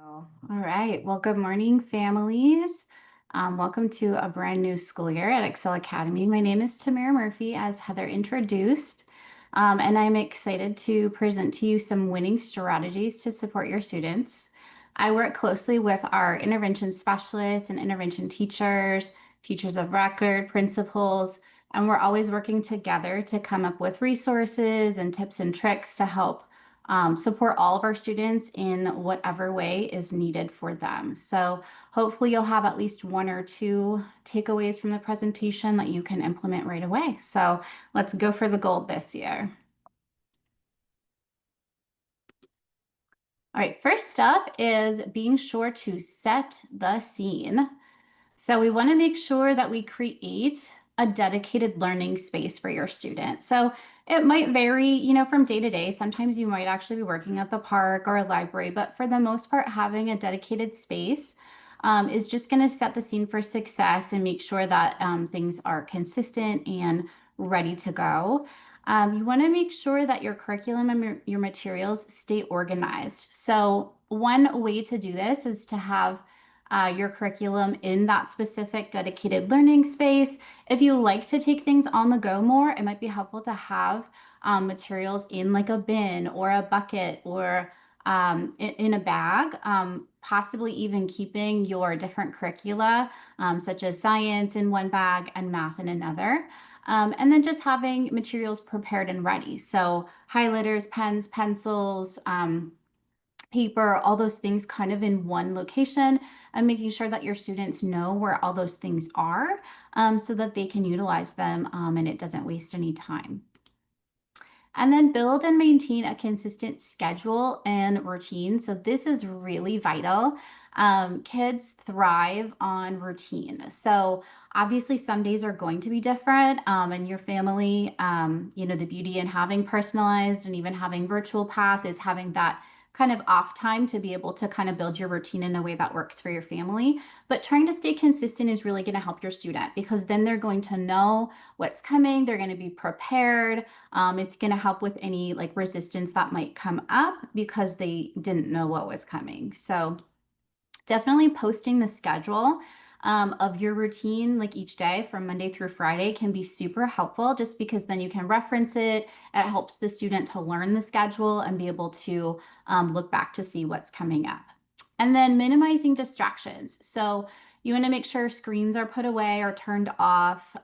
All right. Well, good morning, families. Welcome to a brand new school year at Excel Academy. My name is Tamara Murphy, as Heather introduced, and I'm excited to present to you some winning strategies to support your students. I work closely with our intervention specialists and intervention teachers, teachers of record, principals, and we're always working together to come up with resources and tips and tricks to help support all of our students in whatever way is needed for them. So hopefully you'll have at least one or two takeaways from the presentation that you can implement right away. So let's go for the gold this year. All right, first up is being sure to set the scene. So we want to make sure that we create a dedicated learning space for your student. So it might vary, from day to day. Sometimes you might actually be working at the park or a library, but for the most part, having a dedicated space is just going to set the scene for success and make sure that things are consistent and ready to go. You want to make sure that your curriculum and your materials stay organized. So one way to do this is to have your curriculum in that specific dedicated learning space. If you like to take things on the go more, it might be helpful to have materials in like a bin or a bucket or in a bag, possibly even keeping your different curricula, such as science in one bag and math in another. And then just having materials prepared and ready. So highlighters, pens, pencils, paper, all those things kind of in one location, and making sure that your students know where all those things are so that they can utilize them and it doesn't waste any time. And then build and maintain a consistent schedule and routine. So this is really vital. Kids thrive on routine. So obviously some days are going to be different and your family, the beauty in having personalized and even having virtual path is having that kind of off time to be able to kind of build your routine in a way that works for your family. But trying to stay consistent is really going to help your student because then they're going to know what's coming. They're going to be prepared. It's going to help with any like resistance that might come up because they didn't know what was coming. So definitely posting the schedule of your routine like each day from Monday through Friday can be super helpful just because then you can reference it. It helps the student to learn the schedule and be able to look back to see what's coming up. And then minimizing distractions. So you want to make sure screens are put away or turned off.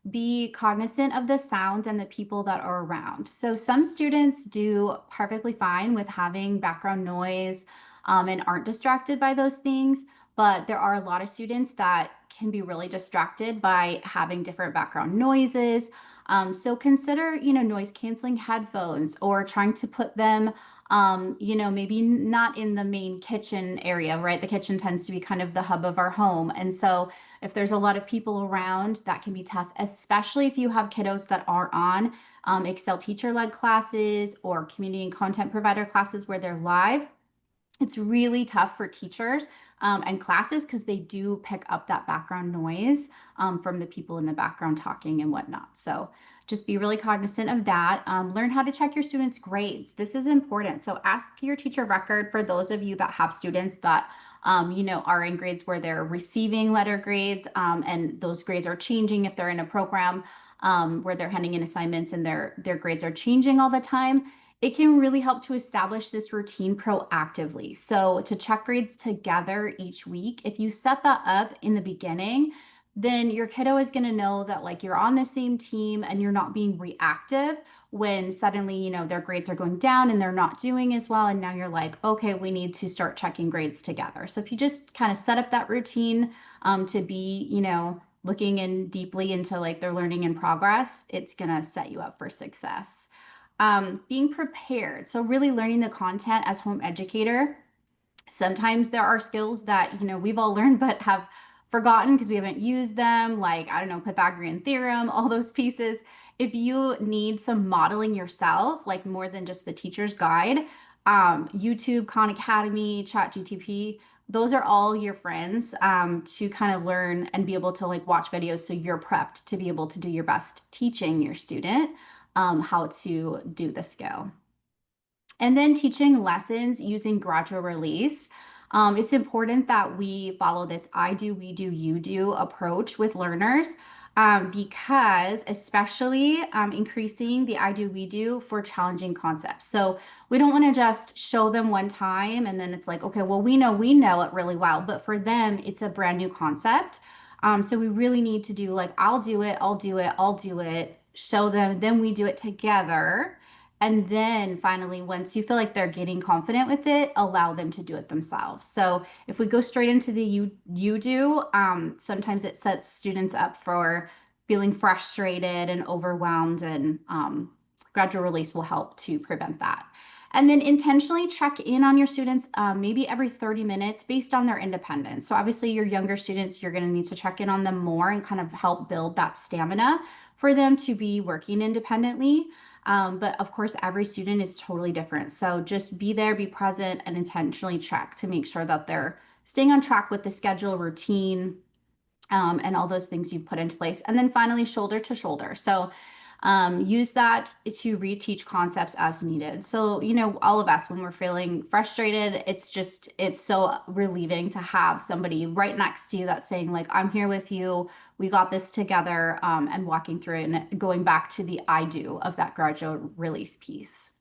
Be cognizant of the sounds and the people that are around. So some students do perfectly fine with having background noise and aren't distracted by those things. But there are a lot of students that can be really distracted by having different background noises. So consider, noise canceling headphones or trying to put them, maybe not in the main kitchen area, right? The kitchen tends to be kind of the hub of our home. And so if there's a lot of people around, that can be tough, especially if you have kiddos that are on Excel teacher-led classes or community and content provider classes where they're live. It's really tough for teachers and classes because they do pick up that background noise from the people in the background talking and whatnot. So just be really cognizant of that. Learn how to check your students' grades. This is important. So ask your teacher record for those of you that have students that are in grades where they're receiving letter grades and those grades are changing if they're in a program where they're handing in assignments and their grades are changing all the time. It can really help to establish this routine proactively. So to check grades together each week, if you set that up in the beginning, then your kiddo is going to know that like you're on the same team and you're not being reactive when suddenly, their grades are going down and they're not doing as well. And now you're like, okay, we need to start checking grades together. So if you just kind of set up that routine to be, looking in deeply into like their learning in progress, it's going to set you up for success. Being prepared. So really learning the content as home educator. Sometimes there are skills that, we've all learned but have forgotten because we haven't used them, like, I don't know, Pythagorean theorem, all those pieces. If you need some modeling yourself, like more than just the teacher's guide, YouTube, Khan Academy, ChatGTP, those are all your friends to kind of learn and be able to like watch videos so you're prepped to be able to do your best teaching your student how to do the skill. And then teaching lessons using gradual release. It's important that we follow this I do, we do, you do approach with learners, because especially increasing the I do, we do for challenging concepts. So we don't want to just show them one time and then it's like, okay, well, we know it really well, but for them, it's a brand new concept. So we really need to do like, I'll do it, I'll do it, I'll do it, show them, then we do it together. And then finally, once you feel like they're getting confident with it, allow them to do it themselves. So if we go straight into the you do, sometimes it sets students up for feeling frustrated and overwhelmed, and gradual release will help to prevent that. And then intentionally check in on your students, maybe every 30 minutes based on their independence. So obviously your younger students, you're going to need to check in on them more and kind of help build that stamina for them to be working independently. But of course, every student is totally different. So just be there, be present, and intentionally check to make sure that they're staying on track with the schedule, routine, and all those things you've put into place. And then finally, shoulder to shoulder. So use that to reteach concepts as needed. So, all of us, when we're feeling frustrated, it's so relieving to have somebody right next to you that's saying, like, I'm here with you. We got this together, and walking through it and going back to the I do of that gradual release piece.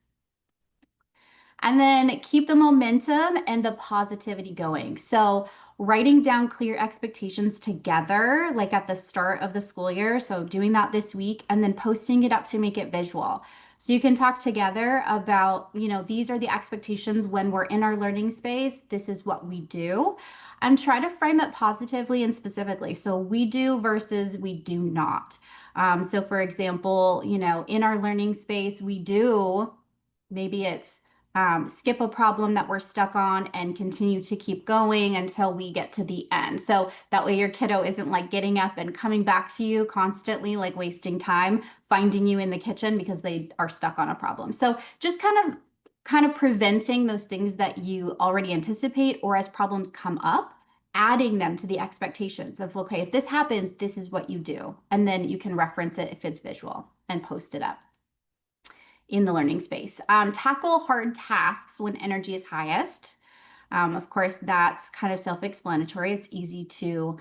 And then keep the momentum and the positivity going. So writing down clear expectations together, like at the start of the school year. So doing that this week and then posting it up to make it visual. So you can talk together about, these are the expectations when we're in our learning space. This is what we do. And try to frame it positively and specifically. So we do versus we do not. So for example, in our learning space, we do, maybe it's skip a problem that we're stuck on and continue to keep going until we get to the end. So that way your kiddo isn't like getting up and coming back to you constantly, like wasting time finding you in the kitchen because they are stuck on a problem. So just kind of preventing those things that you already anticipate, or as problems come up, adding them to the expectations of, okay, if this happens, this is what you do. And then you can reference it if it's visual and post it up in the learning space. Tackle hard tasks when energy is highest. Of course, that's kind of self-explanatory. It's easy to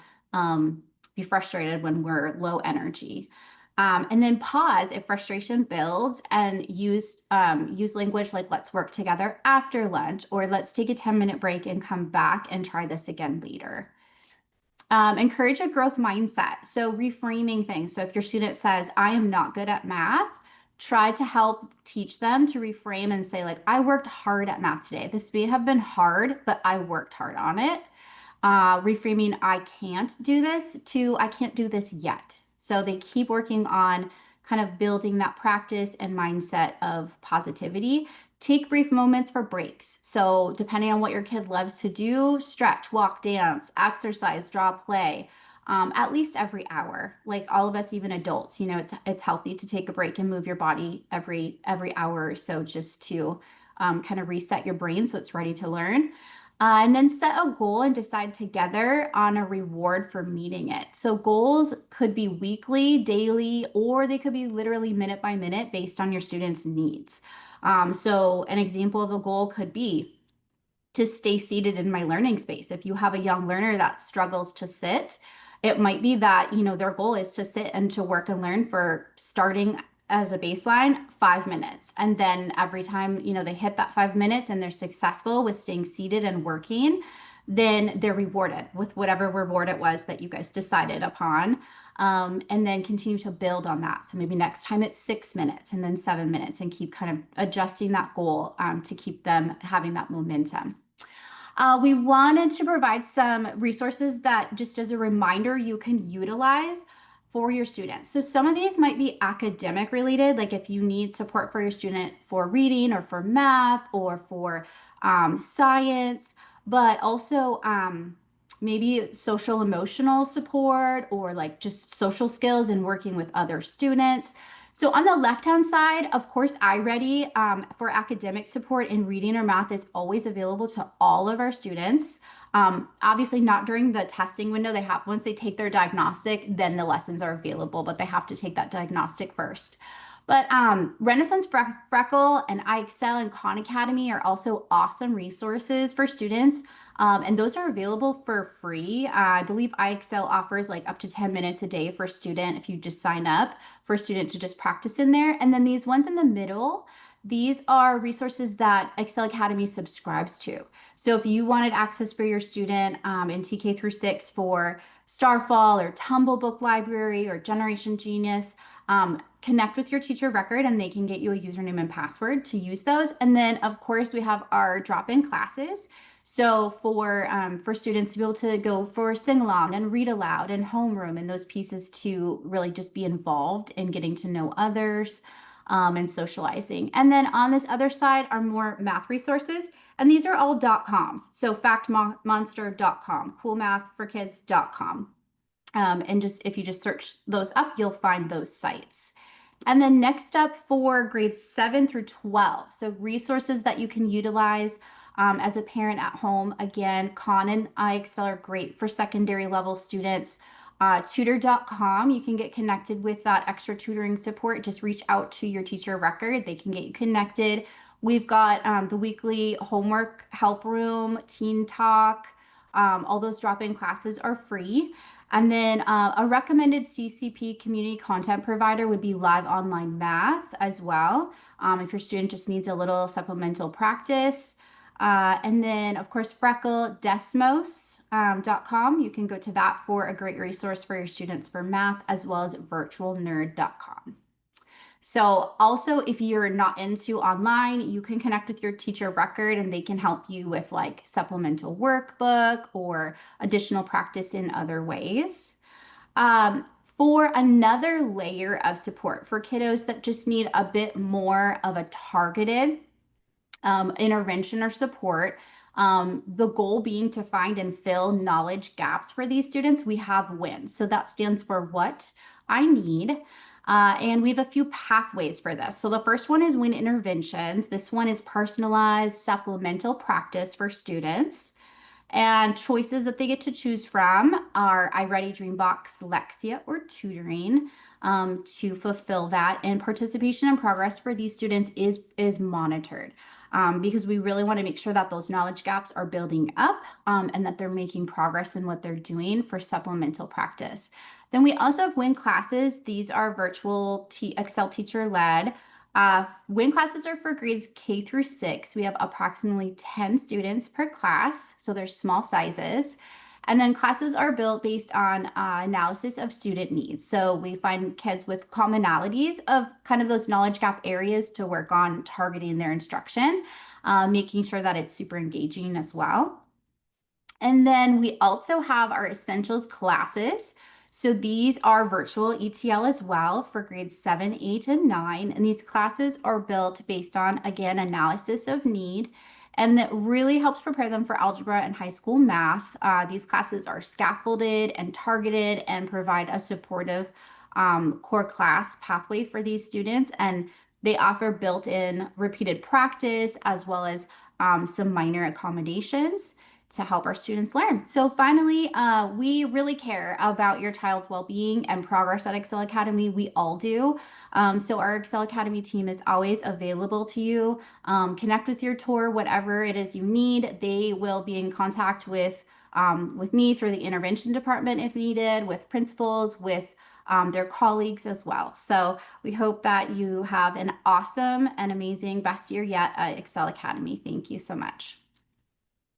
be frustrated when we're low energy. And then pause if frustration builds, and use language like, let's work together after lunch, or let's take a 10-minute break and come back and try this again later. Encourage a growth mindset. So reframing things. So if your student says, I am not good at math, try to help teach them to reframe and say, like, I worked hard at math today. This may have been hard, but I worked hard on it. Reframing, I can't do this, to I can't do this yet. So they keep working on kind of building that practice and mindset of positivity. Take brief moments for breaks. So depending on what your kid loves to do, stretch, walk, dance, exercise, draw, play. At least every hour. Like all of us, even adults, it's healthy to take a break and move your body every hour or so, just to kind of reset your brain so it's ready to learn. And then set a goal and decide together on a reward for meeting it. So goals could be weekly, daily, or they could be literally minute by minute based on your students' needs. So an example of a goal could be to stay seated in my learning space. If you have a young learner that struggles to sit, it might be that, their goal is to sit and to work and learn for, starting as a baseline, 5 minutes. And then every time, they hit that 5 minutes and they're successful with staying seated and working, then they're rewarded with whatever reward it was that you guys decided upon. And then continue to build on that. So maybe next time it's 6 minutes and then 7 minutes, and keep kind of adjusting that goal to keep them having that momentum. We wanted to provide some resources that, just as a reminder, you can utilize for your students. So some of these might be academic related, like if you need support for your student for reading or for math or for science, but also maybe social emotional support, or like just social skills and working with other students. So on the left-hand side, of course, iReady for academic support in reading or math is always available to all of our students. Obviously not during the testing window. Once they take their diagnostic, then the lessons are available, but they have to take that diagnostic first. But Renaissance Freckle and iExcel and Khan Academy are also awesome resources for students. And those are available for free. I believe iExcel offers like up to 10 minutes a day for a student if you just sign up for a student to just practice in there. And then these ones in the middle, these are resources that Excel Academy subscribes to. So if you wanted access for your student in TK through 6 for Starfall or Tumble Book Library or Generation Genius, connect with your teacher record and they can get you a username and password to use those. And then, of course, we have our drop-in classes. So for students to be able to go for sing along and read aloud and homeroom and those pieces to really just be involved in getting to know others and socializing. And then on this other side are more math resources. And these are all .coms. So factmonster.com, coolmathforkids.com. And just if you just search those up, you'll find those sites. And then next up for grades 7 through 12. So resources that you can utilize as a parent at home. Again, Khan and iExcel are great for secondary level students. Tutor.com, you can get connected with that extra tutoring support. Just reach out to your teacher record. They can get you connected. We've got the weekly homework help room, teen talk. All those drop-in classes are free. And then a recommended CCP community content provider would be Live Online Math as well, if your student just needs a little supplemental practice. And then, of course, Freckle, Desmos.com. You can go to that for a great resource for your students for math, as well as virtualnerd.com. So also, if you're not into online, you can connect with your teacher record and they can help you with like supplemental workbook or additional practice in other ways. For another layer of support for kiddos that just need a bit more of a targeted intervention or support, the goal being to find and fill knowledge gaps for these students, we have WIN. So that stands for What I Need. And we have a few pathways for this. So the first one is WIN interventions. This one is personalized supplemental practice for students. And choices that they get to choose from are iReady, Dreambox, Lexia, or tutoring to fulfill that. And participation and progress for these students is monitored because we really want to make sure that those knowledge gaps are building up and that they're making progress in what they're doing for supplemental practice. Then we also have WIN classes. These are virtual Excel teacher led. WIN classes are for grades K through 6. We have approximately 10 students per class, so they're small sizes. And then classes are built based on analysis of student needs. So we find kids with commonalities of kind of those knowledge gap areas to work on targeting their instruction, making sure that it's super engaging as well. And then we also have our essentials classes. So these are virtual ETL as well for grades 7, 8, and 9. And these classes are built based on, again, analysis of need. And that really helps prepare them for algebra and high school math. These classes are scaffolded and targeted and provide a supportive core class pathway for these students. And they offer built-in repeated practice as well as some minor accommodations to help our students learn. So finally, we really care about your child's well-being and progress at Excel Academy. We all do. So our Excel Academy team is always available to you. Connect with your tutor, whatever it is you need. They will be in contact with me through the intervention department if needed, with principals, with their colleagues as well. So we hope that you have an awesome and amazing best year yet at Excel Academy. Thank you so much.